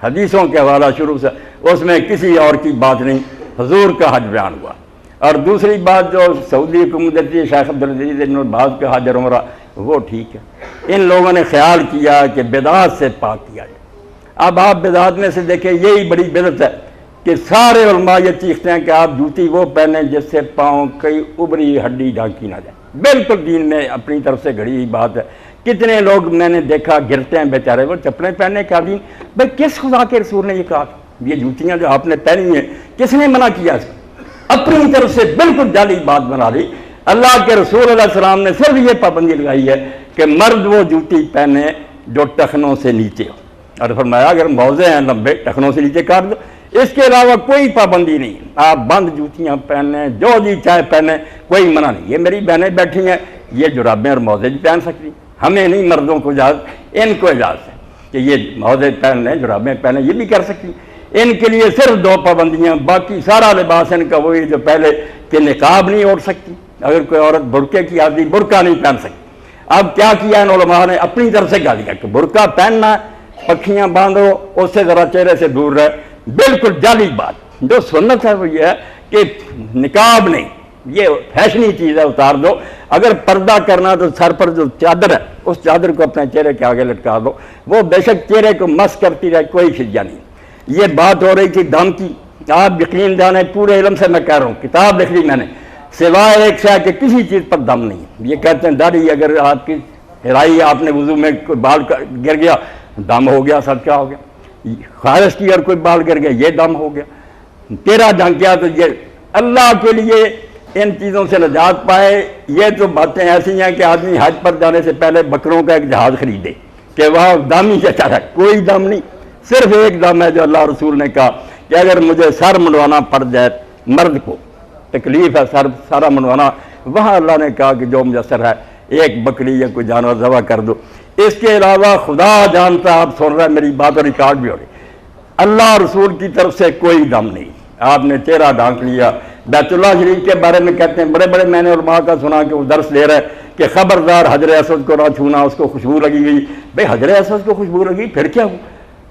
حدیثوں کے حوالہ شروع سے، اس میں کسی اور کی بات نہیں، حضور کا حج بیان ہوا۔ اور دوسری بات جو سعودی حکومت دیتی ہے شیخ عبدالعزیز بن باز کا حج اور عمرہ، وہ ٹھیک ہے، ان لوگوں نے خیال کیا کہ بدعات سے پاک کیا جائے۔ اب آپ بدعات میں سے دیکھیں، یہی بڑی بدعت ہے کہ سارے علماء یہ چیختے ہیں کہ آپ جوتی وہ پہنیں جس سے پاؤں کئی ابری ہڈی ڈھانکی نہ جائے۔ بالکل دین میں اپنی طرف سے گھڑی ہوئی بات ہے۔ کتنے لوگ میں نے دیکھا گرتے ہیں بیچارے، وہ چپلیں پہننے کا دین، بھائی کس خدا کے رسول نے یہ کہا؟ یہ جوتیاں جو آپ نے پہنی ہیں کس نے منع کیا اس کو؟ اپنی طرف سے بالکل جعلی بات بنا لی۔ اللہ کے رسول علیہ السلام نے صرف یہ پابندی لگائی ہے کہ مرد وہ جوتی پہنے جو ٹخنوں سے نیچے ہو، اور فرمایا اگر موزے ہیں لمبے ٹخنوں سے نیچے کاٹ دو، اس کے علاوہ کوئی پابندی نہیں۔ آپ بند جوتیاں پہنیں، جو جی چاہے پہنیں، کوئی منع نہیں۔ یہ میری بہنیں بیٹھی ہیں، یہ جرابیں اور موزے بھی پہن سکتی، ہمیں نہیں مردوں کو اجازت، ان کو اجازت ہے کہ یہ موزے پہن لیں، جرابیں پہنیں، یہ بھی کر سکتی۔ ان کے لیے صرف دو پابندیاں، باقی سارا لباس ان کا وہی جو پہلے کہ نقاب نہیں اوڑھ سکتی، اگر کوئی عورت برقعے کی آدمی برقع نہیں پہن سکتی۔ اب کیا کیا ان علماء نے؟ اپنی طرف سے گالیاں کہ برقع پہننا، پکھیاں باندھو، اس سے ذرا چہرے سے دور رہے، بالکل جعلی بات۔ جو سنت ہے وہ یہ ہے کہ نقاب نہیں، یہ فیشنی چیز ہے، اتار دو۔ اگر پردہ کرنا تو سر پر جو چادر ہے اس چادر کو اپنے چہرے کے آگے لٹکا دو، وہ بے شک چہرے کو مس کرتی رہے، کوئی فدیہ نہیں۔ یہ بات ہو رہی تھی دم کی، آپ یقین جانے پورے علم سے میں کہہ رہا ہوں، کتاب لکھ لی میں نے، سوائے ایک شے کہ کسی چیز پر دم نہیں ہے۔ یہ کہتے ہیں داڑھی اگر آپ کی ہرائی، آپ نے وضو میں کوئی بال گر گیا، دم ہو گیا، سب کیا ہو گیا؟ خارش کی اور کوئی بال گر گیا، یہ دم ہو گیا۔ تیرا ڈھنگ کیا؟ تو یہ اللہ کے لیے ان چیزوں سے نجات پائے۔ یہ تو باتیں ایسی ہیں کہ آدمی حج پر جانے سے پہلے بکروں کا ایک جہاز خریدے کہ وہاں دم ہی چاہتا ہے، کوئی دم نہیں، صرف ایک دم ہے جو اللہ رسول نے کہا کہ اگر مجھے سر منڈوانا پڑ جائے، مرد کو تکلیف ہے سر سارا منڈوانا، وہاں اللہ نے کہا کہ جو میسر ہے ایک بکری یا کوئی جانور ذبح کر دو۔ اس کے علاوہ خدا جانتا، آپ سن رہے ہیں میری بات اور ریکارڈ بھی ہو رہی، اللہ رسول کی طرف سے کوئی دم نہیں۔ آپ نے چہرہ ڈھانک لیا۔ بیت اللہ شریف کے بارے میں کہتے ہیں، بڑے بڑے میں نے علماء کا سنا کہ وہ درس دے رہے ہیں کہ خبردار حجر اسود کو نہ چھونا، اس کو خوشبو لگی ہوئی۔ بھائی حجر اسود کو خوشبو لگی پھر کیا ہو؟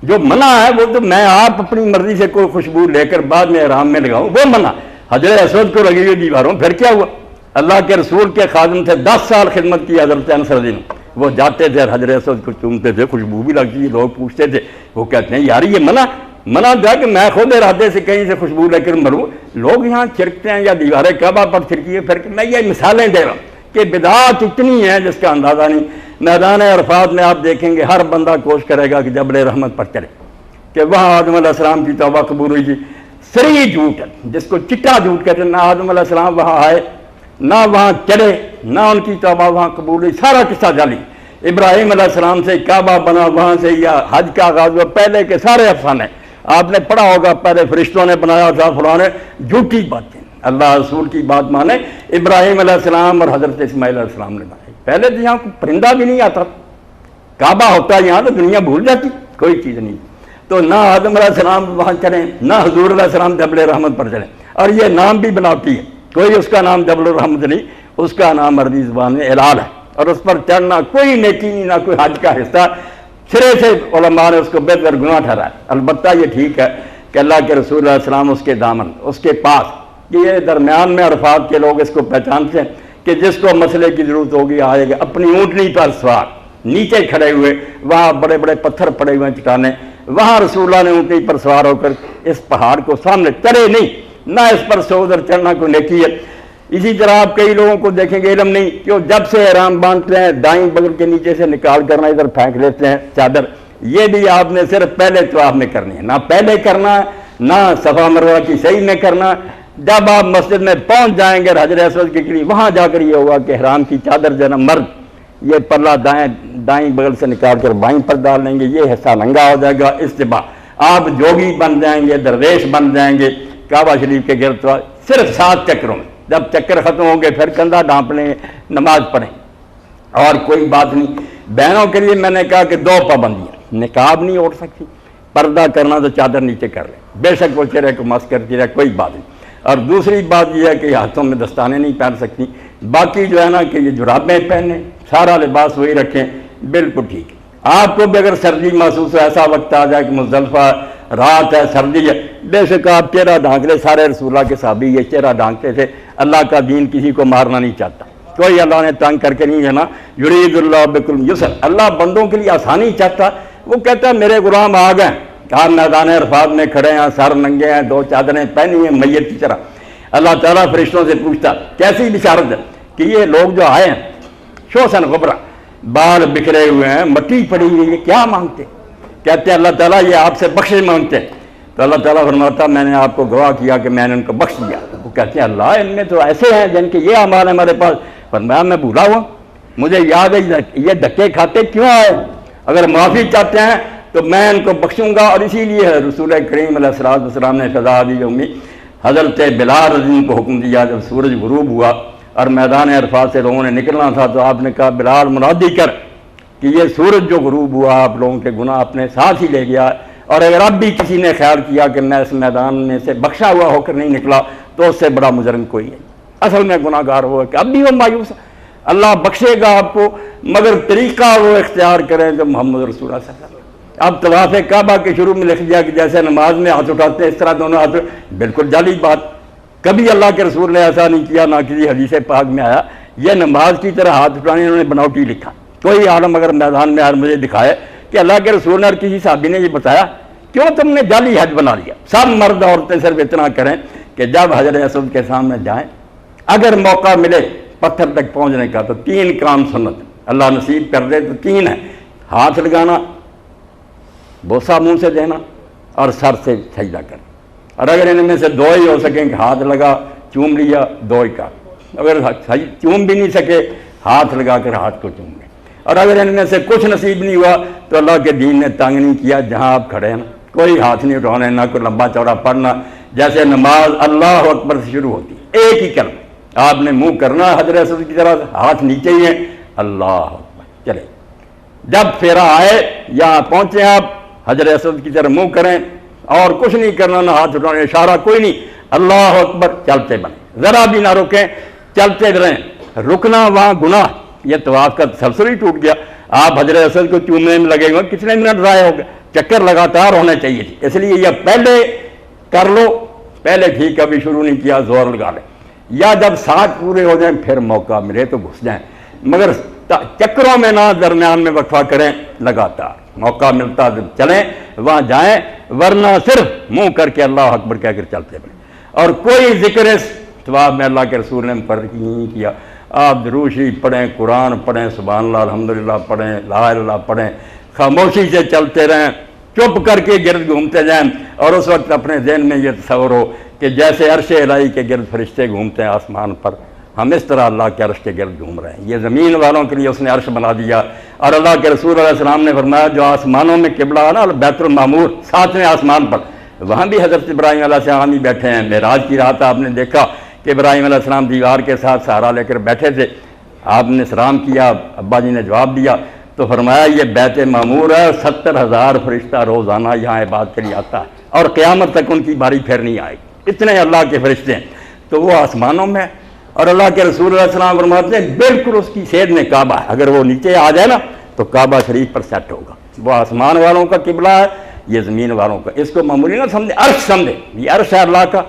جو منع ہے وہ تو میں آپ اپنی مرضی سے کوئی خوشبو لے کر بعد میں احرام میں لگاؤں، وہ منع۔ حجر اسود کو لگی ہوئی دیواروں پھر کیا ہوا؟ اللہ کے رسول کے خادم تھے، 10 سال خدمت کی حضرت انس رضی اللہ عنہ، وہ جاتے تھے حجر اسود کو چومتے تھے، خوشبو بھی لگتی تھی، لوگ پوچھتے تھے، وہ کہتے ہیں یار یہ منع تھا کہ میں خود ارادے سے کہیں سے خوشبو لے کر مروں، لوگ یہاں چھڑکتے ہیں یا دیواریں کعبہ پر چھڑکی پھر میں یہ مثالیں دے رہا ہوں کہ بدعات اتنی ہیں جس کا اندازہ نہیں۔ میدان عرفات میں آپ دیکھیں گے ہر بندہ کوشش کرے گا کہ جبل رحمت پر چلے، کہ وہاں آدم علیہ السلام کی توبہ قبول ہوئی تھی۔ سری جھوٹ ہے جس کو چٹا جھوٹ کہتے ہیں، نہ آدم علیہ السلام وہاں آئے، نہ وہاں چلے، نہ ان کی توبہ وہاں قبول ہوئی، سارا قصہ جعلی۔ ابراہیم علیہ السلام سے کعبہ بنا، وہاں سے یا حج کا آغاز ہوا، پہلے کے سارے افسانے آپ نے پڑھا ہوگا، پہلے فرشتوں نے بنایا تھا، فلاں نے، جھوٹی باتیں۔ اللہ رسول کی بات مانے، ابراہیم علیہ السلام اور حضرت اسماعیل علیہ السلام نے بنائی۔ پہلے تو یہاں کوئی پرندہ بھی نہیں آتا، کعبہ ہوتا یہاں تو دنیا بھول جاتی، کوئی چیز نہیں۔ تو نہ آدم علیہ السلام وہاں چلیں، نہ حضور علیہ السلام جبل رحمت پر چلیں، اور یہ نام بھی بناتی ہے، کوئی اس کا نام جبل الرحمت نہیں، اس کا نام عربی زبان میں الال ہے، اور اس پر چڑھنا کوئی نیکی نہیں، نہ کوئی حج کا حصہ، سرے سے علماء نے اس کو بہتر گناہ ٹھہرایا۔ البتہ یہ ٹھیک ہے کہ اللہ کے رسول علیہ السلام اس کے دامن، اس کے پاس، یہ درمیان میں عرفات کے لوگ اس کو پہچانتے ہیں کہ جس کو مسئلے کی ضرورت ہوگی آئے گا، اپنی اونٹنی پر سوار، نیچے کھڑے ہوئے، وہاں بڑے بڑے پتھر پڑے ہوئے ہیں چٹانیں، وہاں رسول اللہ نے اونٹنی پر سوار ہو کر اس پہاڑ کو سامنے چڑھے نہیں، نہ اس پر سے ادھر چڑھنا کوئی نیکی ہے۔ اسی طرح آپ کئی لوگوں کو دیکھیں گے علم نہیں کہ وہ جب سے احرام باندھتے ہیں دائیں بغل کے نیچے سے نکال کرنا ادھر پھینک لیتے ہیں چادر، یہ بھی آپ نے صرف پہلے طواف میں کرنی ہے، نہ پہلے کرنا، نہ صفا مروہ کی صحیح میں کرنا۔ جب آپ مسجد میں پہنچ جائیں گے حجر اسود کے قریب، وہاں جا کر یہ ہوگا کہ احرام کی چادر جو ہے نا مرد، یہ پلہ دائیں بغل سے نکال کر بائیں پر ڈال لیں گے، یہ حصہ ننگا ہو جائے گا، استباح آپ جوگی بن جائیں گے، درویش بن جائیں گے کعبہ شریف کے گرد، صرف 7 چکروں میں۔ جب چکر ختم ہوں گے پھر کندھا ڈھانپ لیں، نماز پڑھیں، اور کوئی بات نہیں۔ بہنوں کے لیے میں نے کہا کہ 2 پابندیاں، نقاب نہیں اوڑھ سکتی، پردہ کرنا تو چادر نیچے کر لیں، بے شک وہ چہرے کو مس کرتی رہے، کوئی بات نہیں۔ اور دوسری بات یہ ہے کہ ہاتھوں میں دستانے نہیں پہن سکتی، باقی جو ہے نا کہ یہ جرابیں پہنیں، سارا لباس وہی رکھیں، بالکل ٹھیک ہے۔ آپ کو بھی اگر سردی محسوس ہو، ایسا وقت آ جائے کہ مزدلفہ رات ہے، سردی ہے، بے شک آپ چہرہ ڈھانک لیں۔ سارے رسول اللہ کے صحابی یہ چہرہ ڈھانکتے تھے۔ اللہ کا دین کسی کو مارنا نہیں چاہتا، کوئی اللہ نے تنگ کر کے نہیں ہے نا، یرید اللہ بکم یسر، اللہ بندوں کے لیے آسانی چاہتا۔ وہ کہتا ہے میرے غلام آ گئے، آپ میدان عرفات میں کھڑے ہیں، سر ننگے ہیں، 2 چادریں پہنی ہیں میت کی طرح۔ اللہ تعالیٰ فرشتوں سے پوچھتا کیسی بشارت ہے کہ یہ لوگ جو آئے ہیں شوسن غبرہ، بال بکھرے ہوئے ہیں، مٹی پڑی ہوئی ہے، کیا مانگتے؟ کہتے ہیں اللہ تعالیٰ یہ آپ سے بخشش مانگتے ہیں۔ تو اللہ تعالیٰ فرماتا میں نے آپ کو گواہ کیا کہ میں نے ان کو بخش دیا۔ وہ کہتے ہیں اللہ ان میں تو ایسے ہیں جن کے یہ اعمال ہمارے پاس۔ فرمایا میں بھولا ہوا، مجھے یاد ہے یہ دھکے کھاتے کیوں آئے، اگر معافی چاہتے ہیں تو میں ان کو بخشوں گا۔ اور اسی لیے رسول کریم علیہ السلام نے فضا دی امی حضرت بلال رضی اللہ عنہ کو حکم دیا، جب سورج غروب ہوا اور میدان عرفات سے لوگوں نے نکلنا تھا تو آپ نے کہا بلال منادی کر کہ یہ سورج جو غروب ہوا آپ لوگوں کے گناہ اپنے ساتھ ہی لے گیا، اور اگر اب بھی کسی نے خیال کیا کہ میں اس میدان میں سے بخشا ہوا ہو کر نہیں نکلا تو اس سے بڑا مجرم کوئی نہیں۔ اصل میں گناہ گار ہوا کہ اب بھی وہ مایوس ہے، اللہ بخشے گا آپ کو، مگر طریقہ وہ اختیار کریں جو محمد رسول اللہ صلی اللہ علیہ وسلم۔ اب طواف کعبہ کے شروع میں لکھ دیا کہ جیسے نماز میں ہاتھ اٹھاتے ہیں اس طرح دونوں ہاتھ، بالکل جعلی بات، کبھی اللہ کے رسول نے ایسا نہیں کیا، نہ کسی حدیث پاک میں آیا۔ یہ نماز کی طرح ہاتھ اٹھانے انہوں نے بناوٹی لکھا۔ کوئی عالم اگر میدان میں مجھے دکھائے کہ اللہ کے رسول نے اور کسی صحابی نے یہ بتایا کیوں تم نے جعلی حج بنا لیا۔ سب مرد عورتیں صرف اتنا کریں کہ جب حجر اسود کے سامنے جائیں، اگر موقع ملے پتھر تک پہنچنے کا تو 3 کام سنت اللہ نصیب کر دے تو 3 ہے، ہاتھ لگانا، بوسہ منہ سے دینا اور سر سے سجدہ کرنا۔ اور اگر ان میں سے 2 ہی ہو سکیں کہ ہاتھ لگا چوم لیا، 2 ہی کا، اگر چوم بھی نہیں سکے ہاتھ لگا کر ہاتھ کو چوم لیں۔ اور اگر ان میں سے کچھ نصیب نہیں ہوا تو اللہ کے دین نے تنگ نہیں کیا، جہاں آپ کھڑے ہیں نا کوئی ہاتھ نہیں اٹھانا، نہ کوئی لمبا چوڑا پڑھنا، جیسے نماز اللہ اکبر سے شروع ہوتی ہے ایک ہی کلمہ، آپ نے منہ کرنا حضر اسود کی طرف، ہاتھ نیچے ہی ہیں، اللہ اکبر، چلے جب پھیرا آئے یہاں پہنچے آپ حجر اسود کی طرف منہ کریں اور کچھ نہیں کرنا، نہ ہاتھ اٹھانا، اشارہ کوئی نہیں، اللہ اکبر، چلتے بنیں، ذرا بھی نہ رکیں، چلتے رہیں۔ رکنا وہاں گناہ، یہ طواف کا تسلسل ہی ٹوٹ گیا۔ آپ حجر اسود کو چومنے میں لگے ہوئے کتنے منٹ ضائع ہو گئے، چکر لگاتار ہونے چاہیے تھی، اس لیے یہ پہلے کر لو، پہلے ٹھیک ابھی شروع نہیں کیا زور لگا لیں، یا جب 7 پورے ہو جائیں پھر موقع ملے تو گھس جائیں، مگر چکروں میں نہ درمیان میں وقفہ کریں، لگاتار موقع ملتا چلیں وہاں جائیں، ورنہ صرف منہ کر کے اللہ اکبر کہہ کر چلتے بنے۔ اور کوئی ذکر اس طواف میں اللہ کے رسول نے مقرر نہیں کیا۔ آپ درود شریف پڑھیں، قرآن پڑھیں، سبحان اللہ الحمدللہ پڑھیں، لا الہ الا اللہ پڑھیں، خاموشی سے چلتے رہیں، چپ کر کے گرد گھومتے جائیں، اور اس وقت اپنے ذہن میں یہ تصور ہو کہ جیسے عرش الہی کے گرد فرشتے گھومتے ہیں آسمان پر، ہم اس طرح اللہ کے عرش کے گرد گھوم رہے ہیں۔ یہ زمین والوں کے لیے اس نے عرش بنا دیا، اور اللہ کے رسول علیہ السلام نے فرمایا جو آسمانوں میں قبلہ ہے نا بیت المعمور 7ویں آسمان پر، وہاں بھی حضرت ابراہیم علیہ السلام ہی بیٹھے ہیں۔ معراج کی رات آپ نے دیکھا کہ ابراہیم علیہ السلام دیوار کے ساتھ سہارا لے کر بیٹھے تھے، آپ نے سلام کیا، ابا جی نے جواب دیا، تو فرمایا یہ بیت معمور ہے، 70,000 فرشتہ روزانہ یہاں عبادت کے لیے آتا ہے، اور قیامت تک ان کی باری پھر نہیں آئے گی، اتنے اللہ کے فرشتے ہیں۔ تو وہ آسمانوں میں، اور اللہ کے رسول علیہ السلام فرماتے ہیں بالکل اس کی سید میں کعبہ ہے، اگر وہ نیچے آ جائے نا تو کعبہ شریف پر سیٹ ہوگا۔ وہ آسمان والوں کا قبلہ ہے، یہ زمین والوں کا۔ اس کو معمولی نہ سمجھے، عرش سمجھے، یہ عرش ہے اللہ کا،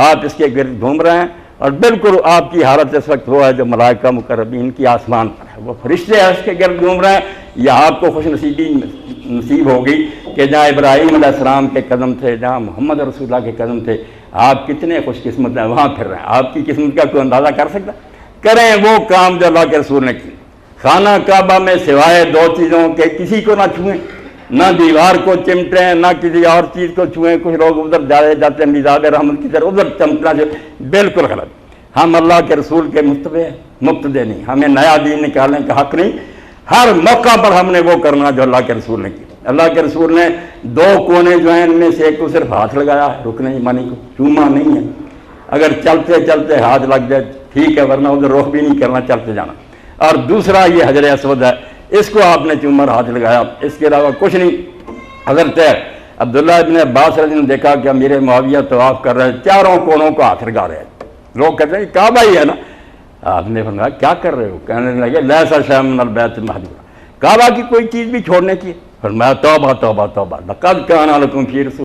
آپ اس کے گرد گھوم رہے ہیں، اور بالکل آپ کی حالت اس وقت وہ ہے جو ملائکہ مقربین کی آسمان پر ہے، وہ فرشتے عرش کے گرد گھوم رہے ہیں۔ یا آپ کو خوش نصیبی نصیب ہوگی کہ جہاں ابراہیم علیہ السلام کے قدم تھے، جہاں محمد رسول اللہ کے قدم تھے، آپ کتنے خوش قسمت ہیں، وہاں پھر رہے ہیں۔ آپ کی قسمت کا کوئی اندازہ کر سکتا؟ کریں وہ کام جو اللہ کے رسول نے کی۔ خانہ کعبہ میں سوائے 2 چیزوں کے کسی کو نہ چھوئیں، نہ دیوار کو چمٹیں، نہ کسی اور چیز کو چھوئیں۔ کچھ لوگ ادھر جاتے ہیں میزاب رحمت کی طرف، ادھر چمٹنا جو بالکل غلط۔ ہم اللہ کے رسول کے مقتدی نہیں، ہمیں نیا دین نکالنے کا حق نہیں۔ ہر موقع پر ہم نے وہ کرنا جو اللہ کے رسول نے کی۔ اللہ کے رسول نے 2 کونے جو ہیں ان میں سے ایک کو صرف ہاتھ لگایا ہے، رکنے مانی کو چوما نہیں ہے۔ اگر چلتے چلتے ہاتھ لگ جائے ٹھیک ہے، ورنہ ادھر رخ بھی نہیں کرنا، چلتے جانا۔ اور دوسرا یہ حجر اسود ہے، اس کو آپ نے چومر ہاتھ لگایا، اس کے علاوہ کچھ نہیں۔ حضرت عبداللہ ابن عباس رضی اللہ عنہ نے دیکھا کہ امیر معاویہ طواف کر رہے ہیں، چاروں کونوں کو ہاتھ لگا رہے ہیں۔ لوگ کہتے ہیں کعبہ ہی ہے نا۔ آپ نے فرمایا کیا کر رہے ہو؟ کہنے لگے لیسا شیء من البیت المحجور، کعبہ کی کوئی چیز بھی چھوڑنے کی؟ فرمایا توبہ توبہ توبہ، لقد کان لکم فی رسول